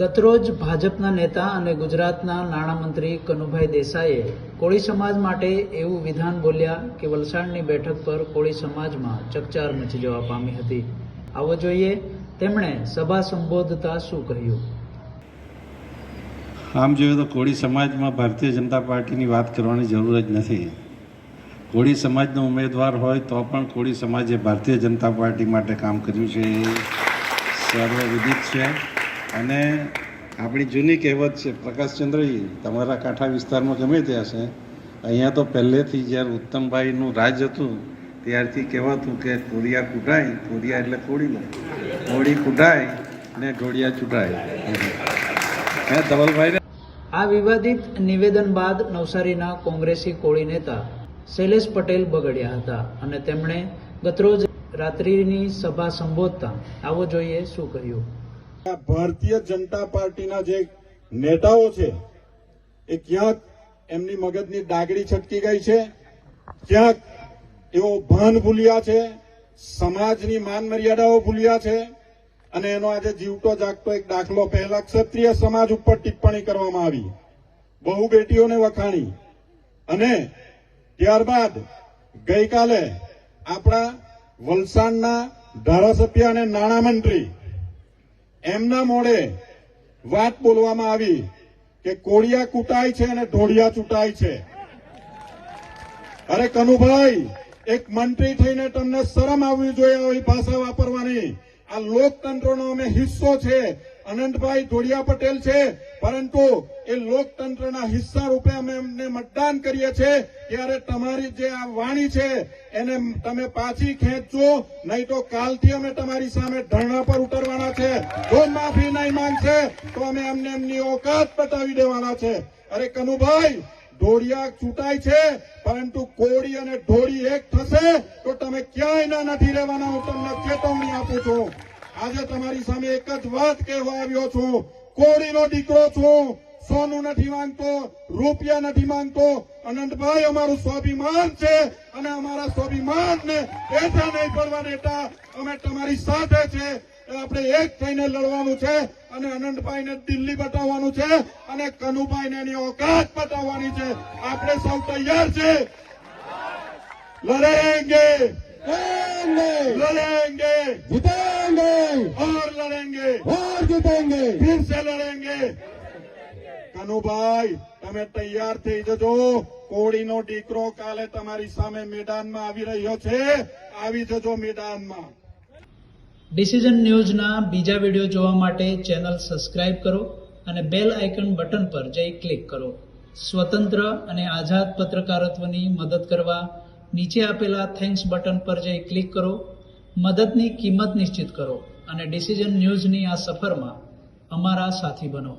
ગતરોજ ભાજપના નેતા અને ગુજરાતના નાણામંત્રી કનુભાઈ દેસાઈએ કોળી સમાજ માટે એવું વિધાન બોલ્યા કે વલસાડની બેઠક પર કોળી સમાજમાં ચકચાર મચી જવા પામી હતી. આવો જોઈએ તેમણે સભા સંબોધતા શું કહ્યું. આમ જોઈએ તો કોળી સમાજમાં ભારતીય જનતા પાર્ટીની વાત કરવાની જરૂર જ નથી. કોળી સમાજનો ઉમેદવાર હોય તો પણ કોળી સમાજે ભારતીય જનતા પાર્ટી માટે કામ કર્યું છે એ સર્વવિદિત છે. અને આપણી જૂની કહેવત છે, પ્રકાશચંદ્રજી તમારા કાંઠા વિસ્તારમાં ગમે ત્યાં છે, અહીંયા તો પહેલેથી જ્યારે ઉત્તમભાઈનું રાજ હતું ત્યારથી કહેવાતું કે કોળિયા કૂટાય, કોળિયા એટલે કોળીનો, કોળી કૂટાય ને ઢોળિયા ચૂંટાય. ધવલભાઈ આ વિવાદિત નિવેદન બાદ નવસારીના કોંગ્રેસી કોળી નેતા શૈલેષ પટેલ બગડ્યા હતા અને તેમણે ગતરોજ રાત્રિની સભા સંબોધતા આવો જોઈએ શું કહ્યું. ભારતીય જનતા પાર્ટીના જે નેતાઓ છે એ ક્યાંક એમની મગજની ડાગડી છટકી ગઈ છે, ક્યાંક એઓ ભાન ભૂલ્યા છે, સમાજની માન મર્યાદાઓ ભૂલ્યા છે. અને એનો આજે જીવતો જાગતો એક દાખલો, પહેલા ક્ષત્રિય સમાજ ઉપર ટિપ્પણી કરવામાં આવી, બહુ બેટીઓને વખાણી, અને ત્યારબાદ ગઈકાલે આપણા વલસાડના ધારાસભ્ય અને નાણામંત્રી એમના મોડે વાત બોલવામાં આવી કે કોળિયા કૂટાય છે અને ઢોળિયા ચૂંટાય છે. અરે કનુભાઈ, એક મંત્રી થઈને તમને શરમ આવવી જોઈએ આવી ભાષા વાપરવાની. આ લોકતંત્રનો અમે હિસ્સો છે. અનંતભાઈ ઢોળિયા પટેલ છે, પરંતુ એ લોકતંત્રના હિસ્સા રૂપે અમે એમને મતદાન કરીએ છીએ. ત્યારે તમારી જે આ વાણી છે એને તમે પાછી ખેંચજો, નહીં તો કાલથી અમે તમારી સામે ધરણા પર ઉતરવાના છે. જો માફી નહીં માંગશે તો અમે એમને એમની ઓકાત બતાવી દેવાના છે. અરે કનુભાઈ, ઢોળિયા ચૂંટાય છે, પરંતુ કોળી અને ઢોળી એક થશે તો તમે ક્યાંય નથી રહેવાના. હું તમને ચેતવણી આપું છું. આજે તમારી સામે એક જ વાત કહેવા આવ્યો છું. કોળીનો દીકરો છું, સોનું નથી માંગતો, રૂપિયા નથી માંગતો. અનંતભાઈ, અમારું સ્વાભિમાન છે અને અમારા સ્વાભિમાનને પેટા નહીં પડવા દેતા. અમે તમારી સાથે છે. આપણે એક થઈને લડવાનું છે અને અનંતભાઈને દિલ્હી બતાવવાનું છે અને કનુભાઈને એની ઓકાત બતાવવાની છે. આપણે સૌ તૈયાર છે. લડેંગે, लड़ेंगे, जीतेंगे और लड़ेंगे, और जीतेंगे, फिर से लड़ेंगे. કનુભાઈ, તમે તૈયાર થઈ જજો. કોળીનો દીકરો કાલે તમારી સામે મેદાનમાં આવી રહ્યો છે. આવી જજો મેદાનમાં. ડિસિઝન ન્યૂઝના બીજા વિડીયો જોવા માટે ચેનલ સબસ્ક્રાઇબ કરો અને બેલ આઇકન બટન પર જઈ ક્લિક કરો. સ્વતંત્ર અને આઝાદ પત્રકારત્વની મદદ કરવા નીચે આપેલા થેન્ક્સ બટન પર જઈ ક્લિક કરો. મદદની કિંમત નિશ્ચિત કરો અને ડિસિઝન ન્યૂઝની આ સફરમાં અમારા સાથી બનો.